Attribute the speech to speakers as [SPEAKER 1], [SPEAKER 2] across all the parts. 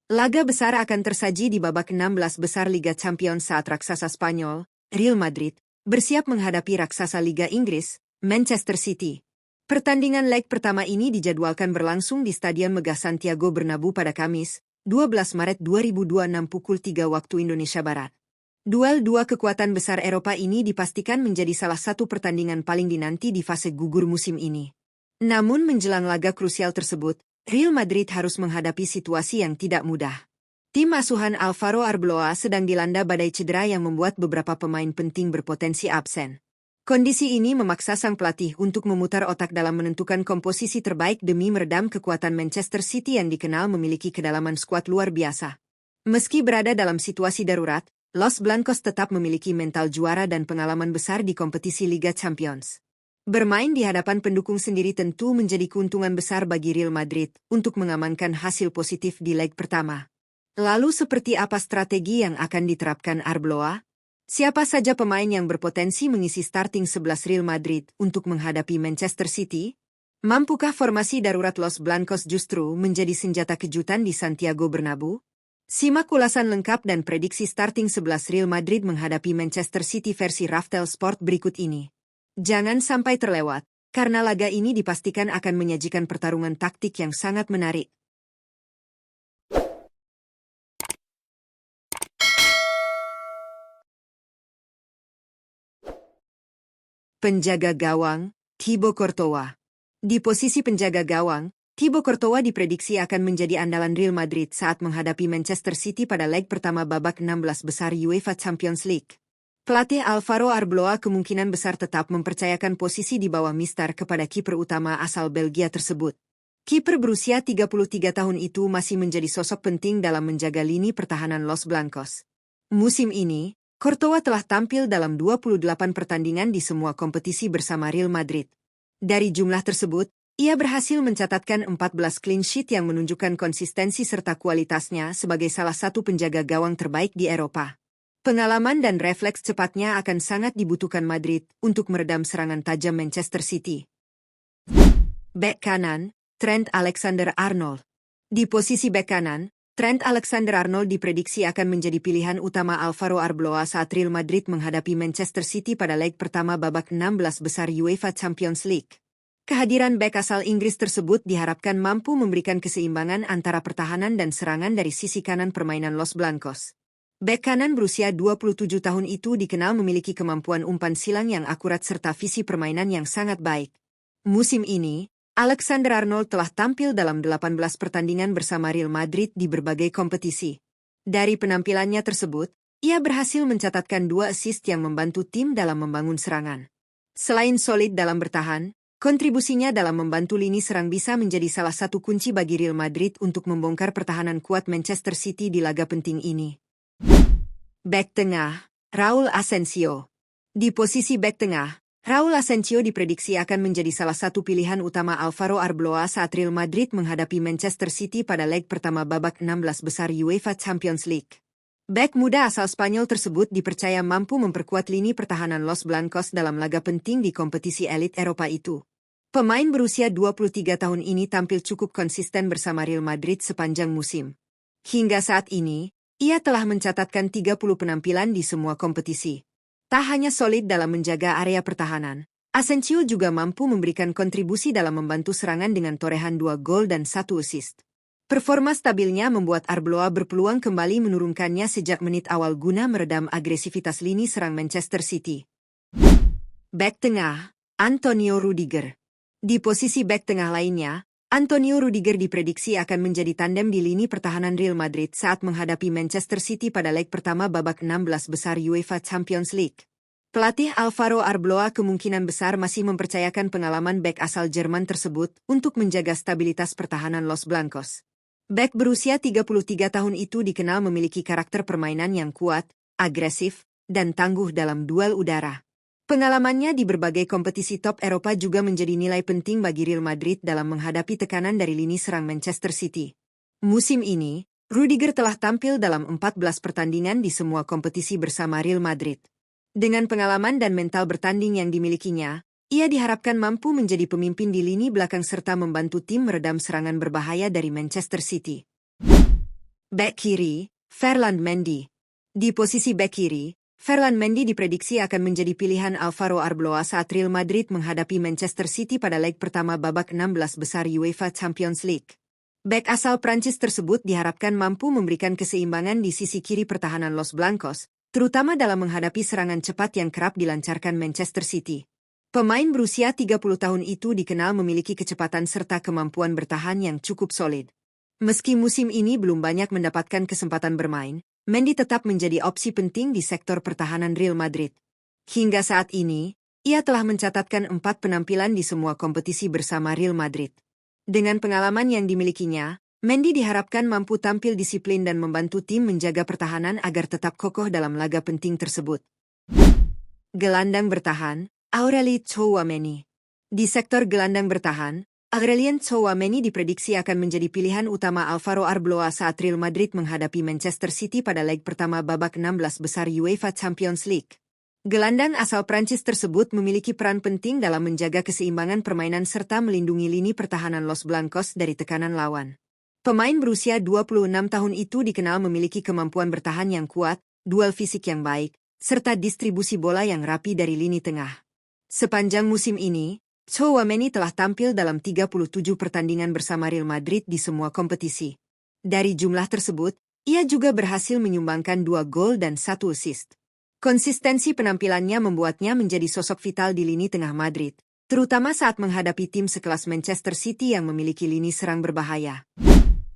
[SPEAKER 1] Laga besar akan tersaji di babak 16 besar Liga Champions saat raksasa Spanyol, Real Madrid, bersiap menghadapi raksasa Liga Inggris, Manchester City. Pertandingan leg pertama ini dijadwalkan berlangsung di Stadion Megah Santiago Bernabeu pada Kamis, 12 Maret 2026 pukul 3 waktu Indonesia Barat. Duel dua kekuatan besar Eropa ini dipastikan menjadi salah satu pertandingan paling dinanti di fase gugur musim ini. Namun menjelang laga krusial tersebut, Real Madrid harus menghadapi situasi yang tidak mudah. Tim asuhan Alvaro Arbeloa sedang dilanda badai cedera yang membuat beberapa pemain penting berpotensi absen. Kondisi ini memaksa sang pelatih untuk memutar otak dalam menentukan komposisi terbaik demi meredam kekuatan Manchester City yang dikenal memiliki kedalaman skuad luar biasa. Meski berada dalam situasi darurat, Los Blancos tetap memiliki mental juara dan pengalaman besar di kompetisi Liga Champions. Bermain di hadapan pendukung sendiri tentu menjadi keuntungan besar bagi Real Madrid untuk mengamankan hasil positif di leg pertama. Lalu seperti apa strategi yang akan diterapkan Arbeloa? Siapa saja pemain yang berpotensi mengisi starting 11 Real Madrid untuk menghadapi Manchester City? Mampukah formasi darurat Los Blancos justru menjadi senjata kejutan di Santiago Bernabeu? Simak ulasan lengkap dan prediksi starting 11 Real Madrid menghadapi Manchester City versi Raftel Sport berikut ini. Jangan sampai terlewat, karena laga ini dipastikan akan menyajikan pertarungan taktik yang sangat menarik. Penjaga gawang, Thibaut Courtois. Di posisi penjaga gawang, Thibaut Courtois diprediksi akan menjadi andalan Real Madrid saat menghadapi Manchester City pada leg pertama babak 16 besar UEFA Champions League. Pelatih Alvaro Arbeloa kemungkinan besar tetap mempercayakan posisi di bawah Mister kepada kiper utama asal Belgia tersebut. Kiper berusia 33 tahun itu masih menjadi sosok penting dalam menjaga lini pertahanan Los Blancos. Musim ini, Courtois telah tampil dalam 28 pertandingan di semua kompetisi bersama Real Madrid. Dari jumlah tersebut, ia berhasil mencatatkan 14 clean sheet yang menunjukkan konsistensi serta kualitasnya sebagai salah satu penjaga gawang terbaik di Eropa. Pengalaman dan refleks cepatnya akan sangat dibutuhkan Madrid untuk meredam serangan tajam Manchester City. Bek kanan, Trent Alexander-Arnold. Di posisi bek kanan, Trent Alexander-Arnold diprediksi akan menjadi pilihan utama Alvaro Arbeloa saat Real Madrid menghadapi Manchester City pada leg pertama babak 16 besar UEFA Champions League. Kehadiran bek asal Inggris tersebut diharapkan mampu memberikan keseimbangan antara pertahanan dan serangan dari sisi kanan permainan Los Blancos. Bek kanan berusia 27 tahun itu dikenal memiliki kemampuan umpan silang yang akurat serta visi permainan yang sangat baik. Musim ini, Alexander-Arnold telah tampil dalam 18 pertandingan bersama Real Madrid di berbagai kompetisi. Dari penampilannya tersebut, ia berhasil mencatatkan 2 assist yang membantu tim dalam membangun serangan. Selain solid dalam bertahan, kontribusinya dalam membantu lini serang bisa menjadi salah satu kunci bagi Real Madrid untuk membongkar pertahanan kuat Manchester City di laga penting ini. Bek tengah, Raúl Asensio. Di posisi bek tengah, Raúl Asensio diprediksi akan menjadi salah satu pilihan utama Alvaro Arbeloa saat Real Madrid menghadapi Manchester City pada leg pertama babak 16 besar UEFA Champions League. Bek muda asal Spanyol tersebut dipercaya mampu memperkuat lini pertahanan Los Blancos dalam laga penting di kompetisi elit Eropa itu. Pemain berusia 23 tahun ini tampil cukup konsisten bersama Real Madrid sepanjang musim. Hingga saat ini, ia telah mencatatkan 30 penampilan di semua kompetisi. Tak hanya solid dalam menjaga area pertahanan, Asensio juga mampu memberikan kontribusi dalam membantu serangan dengan torehan 2 gol dan 1 assist. Performa stabilnya membuat Arbeloa berpeluang kembali menurunkannya sejak menit awal guna meredam agresivitas lini serang Manchester City. Bek tengah, Antonio Rudiger. Di posisi bek tengah lainnya, Antonio Rudiger diprediksi akan menjadi tandem di lini pertahanan Real Madrid saat menghadapi Manchester City pada leg pertama babak 16 besar UEFA Champions League. Pelatih Alvaro Arbeloa kemungkinan besar masih mempercayakan pengalaman bek asal Jerman tersebut untuk menjaga stabilitas pertahanan Los Blancos. Bek berusia 33 tahun itu dikenal memiliki karakter permainan yang kuat, agresif, dan tangguh dalam duel udara. Pengalamannya di berbagai kompetisi top Eropa juga menjadi nilai penting bagi Real Madrid dalam menghadapi tekanan dari lini serang Manchester City. Musim ini, Rudiger telah tampil dalam 14 pertandingan di semua kompetisi bersama Real Madrid. Dengan pengalaman dan mental bertanding yang dimilikinya, ia diharapkan mampu menjadi pemimpin di lini belakang serta membantu tim meredam serangan berbahaya dari Manchester City. Bek kiri, Ferland Mendy. Di posisi bek kiri, Ferland Mendy diprediksi akan menjadi pilihan Alvaro Arbeloa saat Real Madrid menghadapi Manchester City pada leg pertama babak 16 besar UEFA Champions League. Bek asal Prancis tersebut diharapkan mampu memberikan keseimbangan di sisi kiri pertahanan Los Blancos, terutama dalam menghadapi serangan cepat yang kerap dilancarkan Manchester City. Pemain berusia 30 tahun itu dikenal memiliki kecepatan serta kemampuan bertahan yang cukup solid. Meski musim ini belum banyak mendapatkan kesempatan bermain, Mendy tetap menjadi opsi penting di sektor pertahanan Real Madrid. Hingga saat ini, ia telah mencatatkan 4 penampilan di semua kompetisi bersama Real Madrid. Dengan pengalaman yang dimilikinya, Mendy diharapkan mampu tampil disiplin dan membantu tim menjaga pertahanan agar tetap kokoh dalam laga penting tersebut. Gelandang bertahan, Aurelien Tchouaméni. Di sektor gelandang bertahan, Aurelien Tchouaméni diprediksi akan menjadi pilihan utama Alvaro Arbeloa saat Real Madrid menghadapi Manchester City pada leg pertama babak 16 besar UEFA Champions League. Gelandang asal Prancis tersebut memiliki peran penting dalam menjaga keseimbangan permainan serta melindungi lini pertahanan Los Blancos dari tekanan lawan. Pemain berusia 26 tahun itu dikenal memiliki kemampuan bertahan yang kuat, duel fisik yang baik, serta distribusi bola yang rapi dari lini tengah. Sepanjang musim ini, Tchouaméni telah tampil dalam 37 pertandingan bersama Real Madrid di semua kompetisi. Dari jumlah tersebut, ia juga berhasil menyumbangkan 2 gol dan 1 assist. Konsistensi penampilannya membuatnya menjadi sosok vital di lini tengah Madrid, terutama saat menghadapi tim sekelas Manchester City yang memiliki lini serang berbahaya.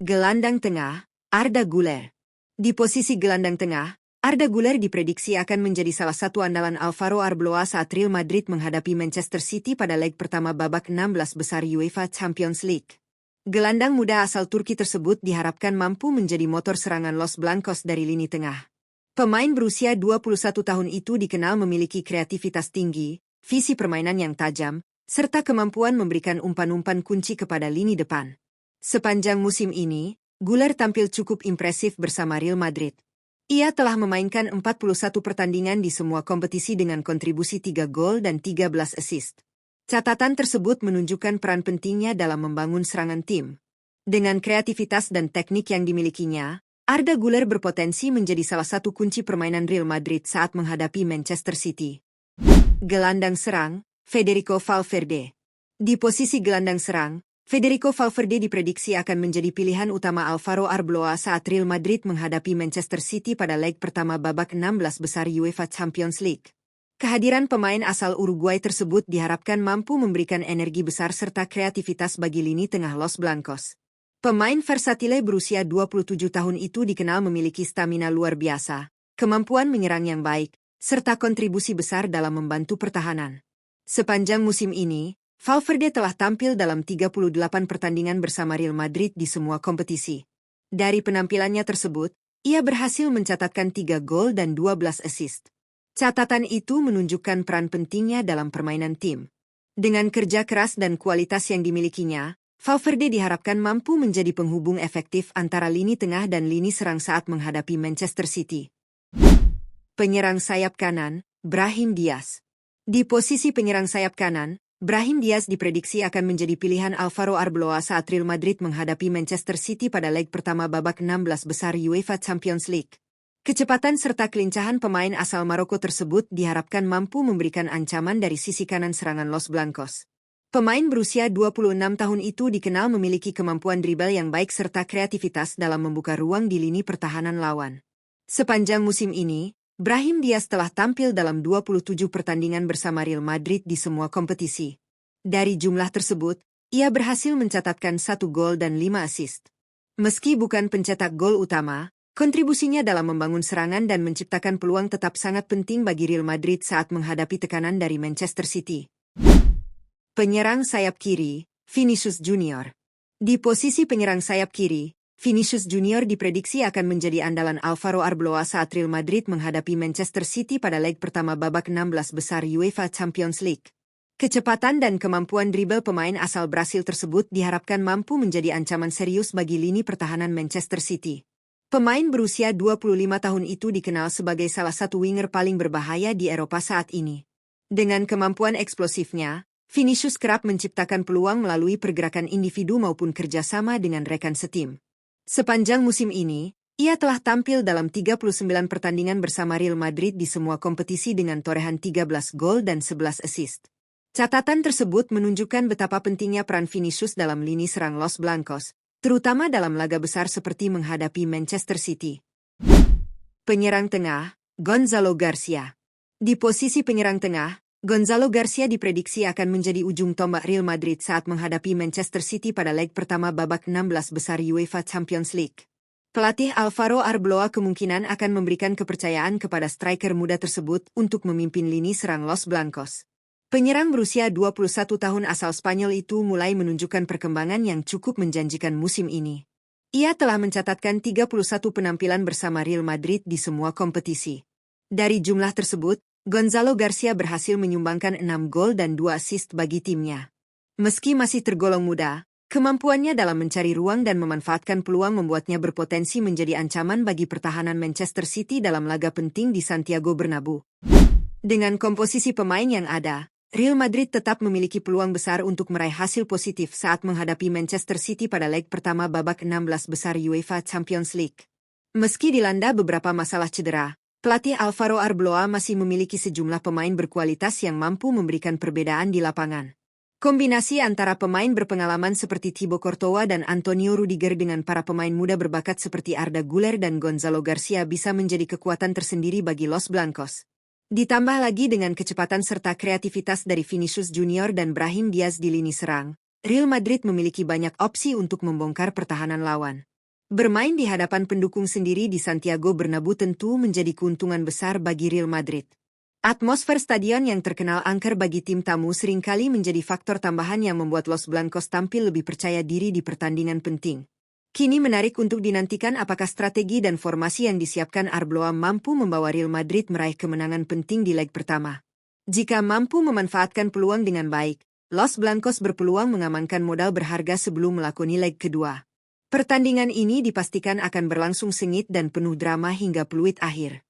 [SPEAKER 1] Gelandang tengah, Arda Güler. Di posisi gelandang tengah, Arda Güler diprediksi akan menjadi salah satu andalan Alvaro Arbeloa saat Real Madrid menghadapi Manchester City pada leg pertama babak 16 besar UEFA Champions League. Gelandang muda asal Turki tersebut diharapkan mampu menjadi motor serangan Los Blancos dari lini tengah. Pemain berusia 21 tahun itu dikenal memiliki kreativitas tinggi, visi permainan yang tajam, serta kemampuan memberikan umpan-umpan kunci kepada lini depan. Sepanjang musim ini, Güler tampil cukup impresif bersama Real Madrid. Ia telah memainkan 41 pertandingan di semua kompetisi dengan kontribusi 3 gol dan 13 assist. Catatan tersebut menunjukkan peran pentingnya dalam membangun serangan tim. Dengan kreativitas dan teknik yang dimilikinya, Arda Güler berpotensi menjadi salah satu kunci permainan Real Madrid saat menghadapi Manchester City. Gelandang serang, Federico Valverde. Di posisi gelandang serang, Federico Valverde diprediksi akan menjadi pilihan utama Alvaro Arbeloa saat Real Madrid menghadapi Manchester City pada leg pertama babak 16 besar UEFA Champions League. Kehadiran pemain asal Uruguay tersebut diharapkan mampu memberikan energi besar serta kreativitas bagi lini tengah Los Blancos. Pemain versatile berusia 27 tahun itu dikenal memiliki stamina luar biasa, kemampuan menyerang yang baik, serta kontribusi besar dalam membantu pertahanan. Sepanjang musim ini, Valverde telah tampil dalam 38 pertandingan bersama Real Madrid di semua kompetisi. Dari penampilannya tersebut, ia berhasil mencatatkan 3 gol dan 12 assist. Catatan itu menunjukkan peran pentingnya dalam permainan tim. Dengan kerja keras dan kualitas yang dimilikinya, Valverde diharapkan mampu menjadi penghubung efektif antara lini tengah dan lini serang saat menghadapi Manchester City. Penyerang sayap kanan, Brahim Diaz. Di posisi penyerang sayap kanan, Brahim Diaz diprediksi akan menjadi pilihan Alvaro Arbeloa saat Real Madrid menghadapi Manchester City pada leg pertama babak 16 besar UEFA Champions League. Kecepatan serta kelincahan pemain asal Maroko tersebut diharapkan mampu memberikan ancaman dari sisi kanan serangan Los Blancos. Pemain berusia 26 tahun itu dikenal memiliki kemampuan dribble yang baik serta kreativitas dalam membuka ruang di lini pertahanan lawan. Sepanjang musim ini, Brahim Diaz telah tampil dalam 27 pertandingan bersama Real Madrid di semua kompetisi. Dari jumlah tersebut, ia berhasil mencatatkan 1 gol dan 5 assist. Meski bukan pencetak gol utama, kontribusinya dalam membangun serangan dan menciptakan peluang tetap sangat penting bagi Real Madrid saat menghadapi tekanan dari Manchester City. Penyerang sayap kiri, Vinicius Junior. Di posisi penyerang sayap kiri, Vinicius Junior diprediksi akan menjadi andalan Alvaro Arbeloa saat Real Madrid menghadapi Manchester City pada leg pertama babak 16 besar UEFA Champions League. Kecepatan dan kemampuan dribble pemain asal Brasil tersebut diharapkan mampu menjadi ancaman serius bagi lini pertahanan Manchester City. Pemain berusia 25 tahun itu dikenal sebagai salah satu winger paling berbahaya di Eropa saat ini. Dengan kemampuan eksplosifnya, Vinicius kerap menciptakan peluang melalui pergerakan individu maupun kerjasama dengan rekan setim. Sepanjang musim ini, Ia telah tampil dalam 39 pertandingan bersama Real Madrid di semua kompetisi dengan torehan 13 gol dan 11 assist. Catatan tersebut menunjukkan betapa pentingnya peran Vinicius dalam lini serang Los Blancos, terutama dalam laga besar seperti menghadapi Manchester City. Penyerang tengah, Gonzalo Garcia. Di posisi penyerang tengah, Gonzalo Garcia diprediksi akan menjadi ujung tombak Real Madrid saat menghadapi Manchester City pada leg pertama babak 16 besar UEFA Champions League. Pelatih Alvaro Arbeloa kemungkinan akan memberikan kepercayaan kepada striker muda tersebut untuk memimpin lini serang Los Blancos. Penyerang berusia 21 tahun asal Spanyol itu mulai menunjukkan perkembangan yang cukup menjanjikan musim ini. Ia telah mencatatkan 31 penampilan bersama Real Madrid di semua kompetisi. Dari jumlah tersebut, Gonzalo Garcia berhasil menyumbangkan 6 gol dan 2 assist bagi timnya. Meski masih tergolong muda, kemampuannya dalam mencari ruang dan memanfaatkan peluang membuatnya berpotensi menjadi ancaman bagi pertahanan Manchester City dalam laga penting di Santiago Bernabeu. Dengan komposisi pemain yang ada, Real Madrid tetap memiliki peluang besar untuk meraih hasil positif saat menghadapi Manchester City pada leg pertama babak 16 besar UEFA Champions League. Meski dilanda beberapa masalah cedera, pelatih Alvaro Arbeloa masih memiliki sejumlah pemain berkualitas yang mampu memberikan perbedaan di lapangan. Kombinasi antara pemain berpengalaman seperti Thibaut Courtois dan Antonio Rudiger dengan para pemain muda berbakat seperti Arda Güler dan Gonzalo Garcia bisa menjadi kekuatan tersendiri bagi Los Blancos. Ditambah lagi dengan kecepatan serta kreativitas dari Vinicius Junior dan Brahim Diaz di lini serang, Real Madrid memiliki banyak opsi untuk membongkar pertahanan lawan. Bermain di hadapan pendukung sendiri di Santiago Bernabeu tentu menjadi keuntungan besar bagi Real Madrid. Atmosfer stadion yang terkenal angker bagi tim tamu seringkali menjadi faktor tambahan yang membuat Los Blancos tampil lebih percaya diri di pertandingan penting. Kini menarik untuk dinantikan apakah strategi dan formasi yang disiapkan Arbeloa mampu membawa Real Madrid meraih kemenangan penting di leg pertama. Jika mampu memanfaatkan peluang dengan baik, Los Blancos berpeluang mengamankan modal berharga sebelum melakoni leg kedua. Pertandingan ini dipastikan akan berlangsung sengit dan penuh drama hingga peluit akhir.